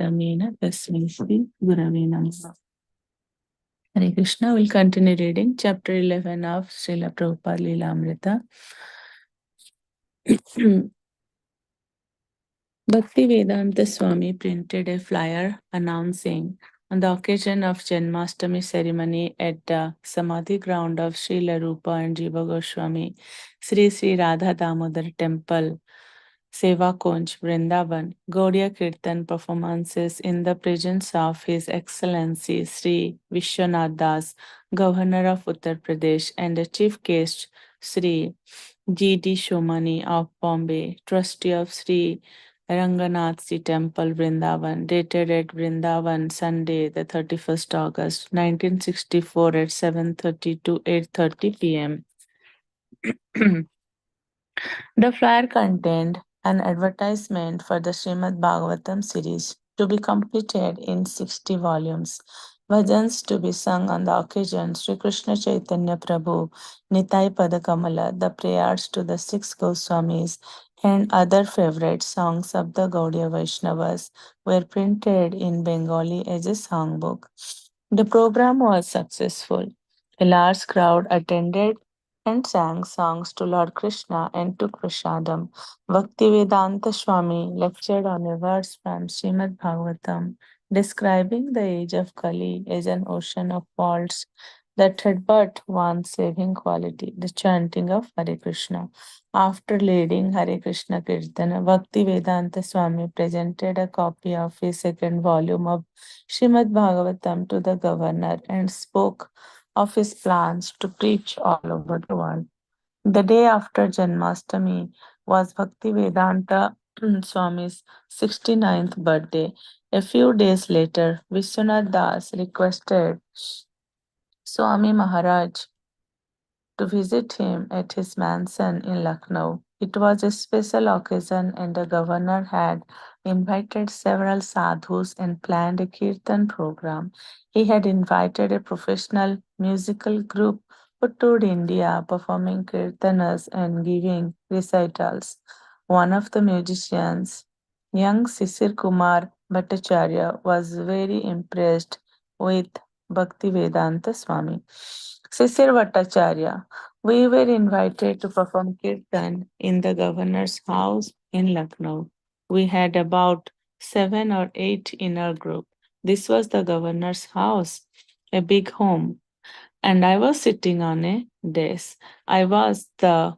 Parameena Tasmai Shri Gurave Namaha. Hare Krishna will continue reading chapter 11 of Srila Prabhupada Lilamrita. Bhaktivedanta Swami printed a flyer announcing on the occasion of Janmashtami ceremony at the Samadhi ground of Srila Rupa and Jiva Goswami, Sri Sri Radha Damodar Temple, Seva Kunj, Vrindavan, Gaudiya Kirtan performances in the presence of His Excellency Sri Vishwanath Das, Governor of Uttar Pradesh, and the Chief Guest Sri G.D. Shomani of Bombay, Trustee of Sri Ranganathji Temple, Vrindavan, dated at Vrindavan, Sunday, the 31st August, 1964 at 7:30 to 8:30 p.m. The flyer contained an advertisement for the Srimad Bhagavatam series to be completed in 60 volumes, bhajans to be sung on the occasion Sri Krishna Chaitanya Prabhu, Nitai Padakamala, the prayers to the six Goswamis, and other favorite songs of the Gaudiya Vaishnavas were printed in Bengali as a songbook. The program was successful. A large crowd attended and sang songs to Lord Krishna and took prasadam. Bhaktivedanta Swami lectured on a verse from Srimad Bhagavatam, describing the age of Kali as an ocean of faults that had but one saving quality, the chanting of Hare Krishna. After leading Hare Krishna Kirtana, Bhaktivedanta Swami presented a copy of his second volume of Srimad Bhagavatam to the governor and spoke of his plans to preach all over the world. The day after Janmashtami was Bhaktivedanta Swami's 69th birthday. A few days later, Vishwanath Das requested Swami Maharaj to visit him at his mansion in Lucknow. It was a special occasion, and the governor had invited several sadhus and planned a kirtan program. He had invited a professional musical group who toured India performing kirtanas and giving recitals. One of the musicians, young Sisir Kumar Bhattacharya, was very impressed with Bhaktivedanta Swami. Sisir Bhattacharya, we were invited to perform kirtan in the governor's house in Lucknow. We had about 7 or 8 in our group. This was the governor's house, a big home, and I was sitting on a desk. I saw the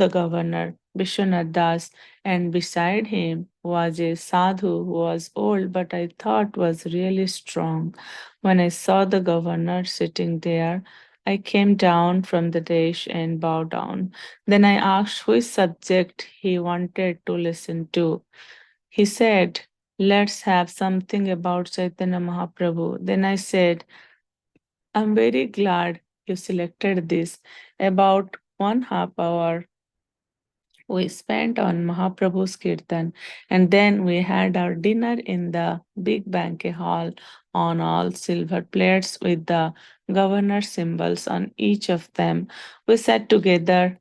governor, Vishwanath Das, and beside him was a sadhu who was old but I thought was really strong. When I saw the governor sitting there, I came down from the desk and bowed down. Then I asked which subject he wanted to listen to. He said, "Let's have something about Chaitanya Mahaprabhu." Then I said, "I'm very glad you selected this. About 1/2 hour we spent on Mahaprabhu's Kirtan, and then we had our dinner in the big banquet hall on all silver plates with the governor's symbols on each of them. We sat together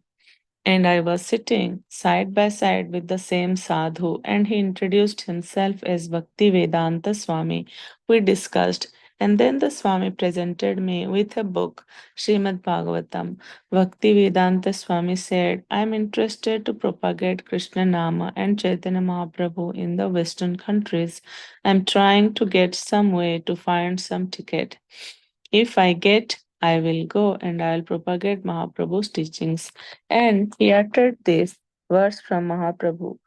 and I was sitting side by side with the same sadhu, and he introduced himself as Bhakti Vedanta Swami. We discussed, and then the Swami presented me with a book, Srimad Bhagavatam. Bhakti Vedanta Swami said, I am interested to propagate Krishna Nama and Chaitanya Mahaprabhu in the Western countries. I am trying to get some way to find some ticket. If I get, I will go and I will propagate Mahaprabhu's teachings. And he uttered this verse from Mahaprabhu.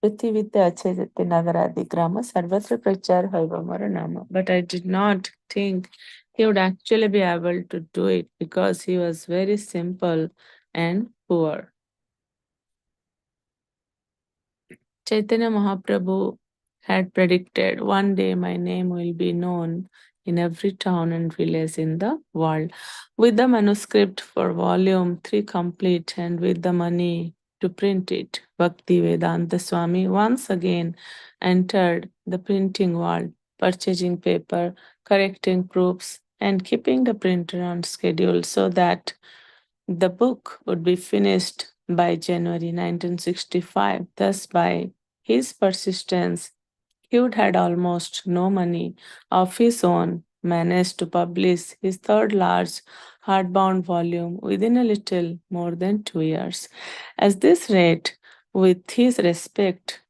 Prithivite achete nagaradi grama sarvatra prachar haiva maranama. But I did not think he would actually be able to do it because he was very simple and poor. Chaitanya Mahaprabhu had predicted one day my name will be known in every town and village in the world. With the manuscript for volume 3 complete and with the money to print it, Bhakti Vedanta Swami once again entered the printing world, purchasing paper, correcting proofs, and keeping the printer on schedule so that the book would be finished by January 1965. Thus, by his persistence, Hugh had almost no money of his own, managed to publish his third large hardbound volume within a little more than 2 years. At this rate, with his respect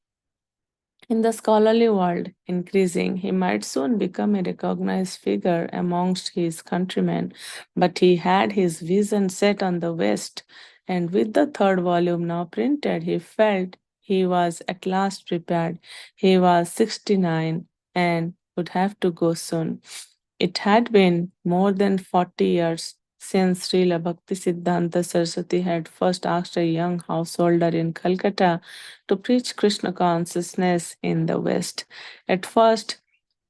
in the scholarly world increasing, he might soon become a recognized figure amongst his countrymen. But he had his vision set on the West, and with the third volume now printed, he felt he was at last prepared. He was 69 and would have to go soon. It had been more than 40 years since Srila Bhaktisiddhanta Saraswati had first asked a young householder in Calcutta to preach Krishna consciousness in the West. At first,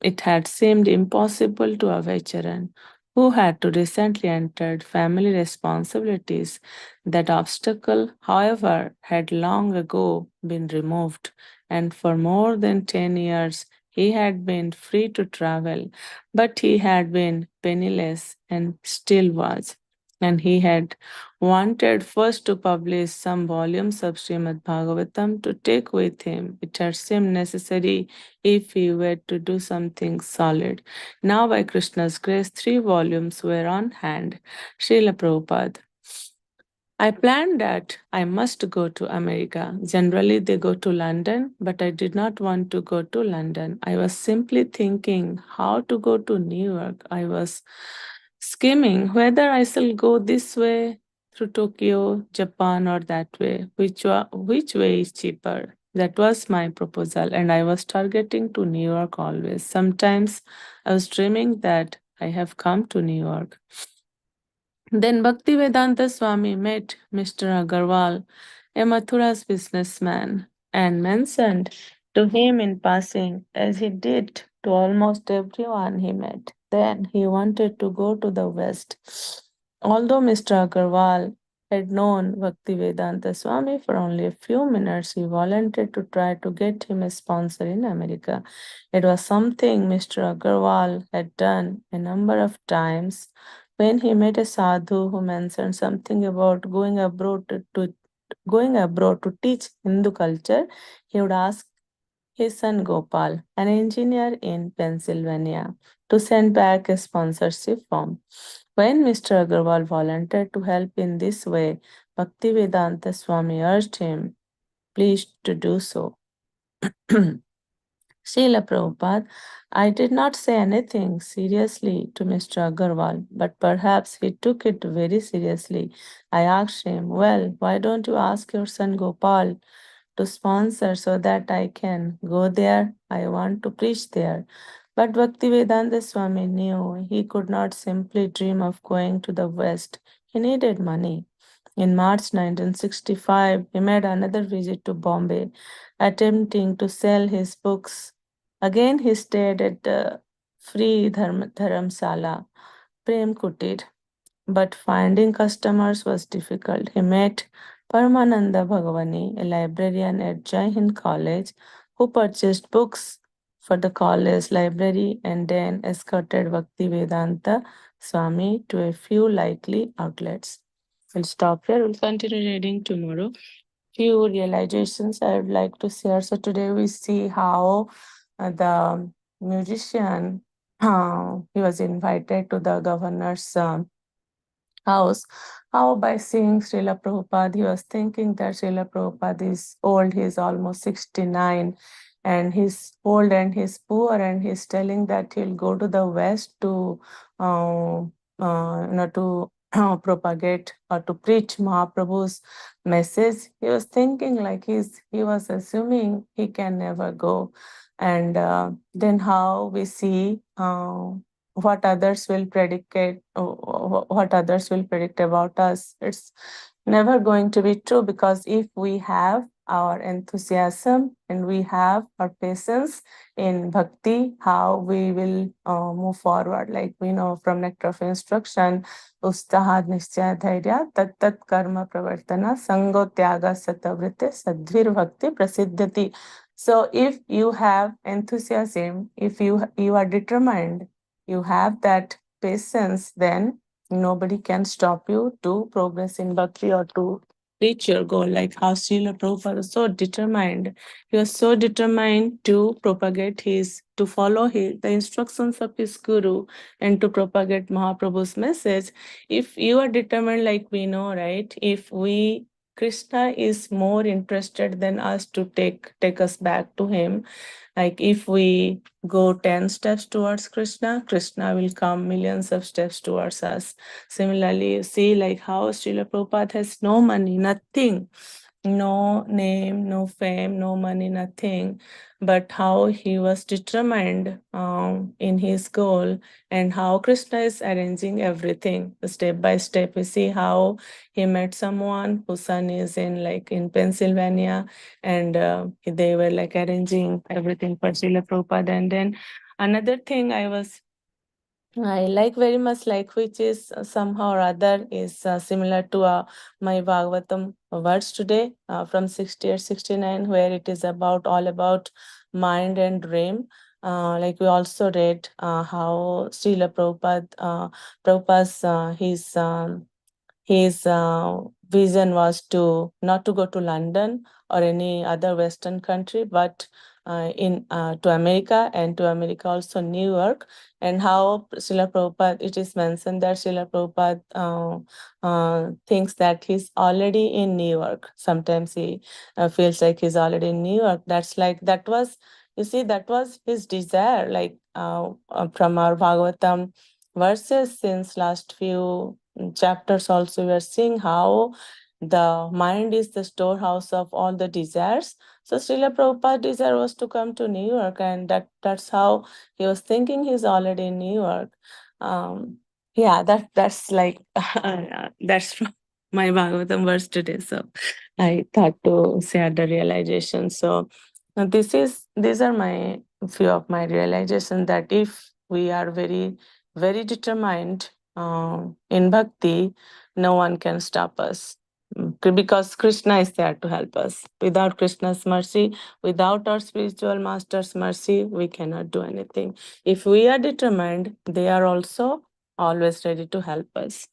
it had seemed impossible to Avaicharan, who had to recently entered family responsibilities. That obstacle, however, had long ago been removed, and for more than 10 years he had been free to travel, but he had been penniless and still was. And he had wanted first to publish some volumes of Srimad Bhagavatam to take with him. It had seemed necessary if he were to do something solid. Now, by Krishna's grace, 3 volumes were on hand. Srila Prabhupada. I planned that I must go to America. Generally, they go to London, but I did not want to go to London. I was simply thinking how to go to New York. I was scheming whether I shall go this way through Tokyo, Japan, or that way. Which way is cheaper? That was my proposal, and I was targeting to New York always. Sometimes I was dreaming that I have come to New York. Then Bhaktivedanta Swami met Mr. Agarwal, a Mathura's businessman, and mentioned to him in passing, as he did to almost everyone he met. Then he wanted to go to the West. Although Mr. Agarwal had known Bhaktivedanta Swami for only a few minutes, he volunteered to try to get him a sponsor in America. It was something Mr. Agarwal had done a number of times when he met a sadhu who mentioned something about going abroad to teach Hindu culture, he would ask his son Gopal, an engineer in Pennsylvania, to send back a sponsorship form. When Mr. Agarwal volunteered to help in this way, Bhaktivedanta Swami urged him, please to do so. Srila Prabhupada, I did not say anything seriously to Mr. Agarwal, but perhaps he took it very seriously. I asked him, well, why don't you ask your son Gopal to sponsor so that I can go there? I want to preach there. But Bhaktivedanta Swami knew he could not simply dream of going to the West. He needed money. In March 1965, he made another visit to Bombay, attempting to sell his books. Again, he stayed at the free Dharamsala, Prem Kutir, but finding customers was difficult. He met Paramananda Bhagavani, a librarian at Jai Hind College, who purchased books for the college library and then escorted Bhaktivedanta Swami to a few likely outlets. We'll stop here. We'll continue reading tomorrow. Few realizations I would like to share. So today we see how the musician he was invited to the governor's house. How by seeing Srila Prabhupada, he was thinking that Srila Prabhupada is old, he is almost 69, and he's old and he's poor, and he's telling that he'll go to the West to, to propagate or to preach Mahaprabhu's message. He was thinking like he was assuming he can never go. And then how we see what others will predicate, what others will predict about us, it's never going to be true, because if we have our enthusiasm and we have our patience in bhakti, how we will move forward. Like we know from Nectar of Instruction, ustahad nischaya dhairya tat tat karma pravartana sango tyaga satavrite sadhvir bhakti prasiddhati. So if you have enthusiasm, if you are determined, you have that patience, then nobody can stop you to progress in bhakti or to reach your goal. Like how Srila Prabhupada was so determined. He was so determined to propagate to follow the instructions of his guru and to propagate Mahaprabhu's message. If you are determined, like we know, right? If we Krishna is more interested than us to take us back to him. Like if we go 10 steps towards Krishna, Krishna will come millions of steps towards us. Similarly, you see like how Srila Prabhupada has no money, nothing, no name, no fame, no money, nothing, but how he was determined in his goal, and how Krishna is arranging everything step by step. We see how he met someone whose son is in Pennsylvania, and they were like arranging everything for Srila Prabhupada. And then another thing I like very much, like which is somehow or other is similar to my Bhagavatam words today from 60 or 69, where it is about all about mind and dream. Like we also read how Srila Prabhupada's his vision was to not to go to London or any other Western country, but in to America, and to America also New York. And how Srila Prabhupada, it is mentioned that Srila Prabhupada thinks that he's already in New York. Sometimes he feels like he's already in New York. That's like that was, you see, that was his desire. Like from our Bhagavatam verses since last few chapters also we are seeing how the mind is the storehouse of all the desires. So Srila Prabhupada's desire was to come to New York, and that's how he was thinking he's already in New York. Um, yeah, that's like that's from my Bhagavatam verse today. So I thought to share the realization. So these are my few of my realization, that if we are very very determined in bhakti, no one can stop us. Because Krishna is there to help us. Without Krishna's mercy, without our spiritual master's mercy, we cannot do anything. If we are determined, they are also always ready to help us.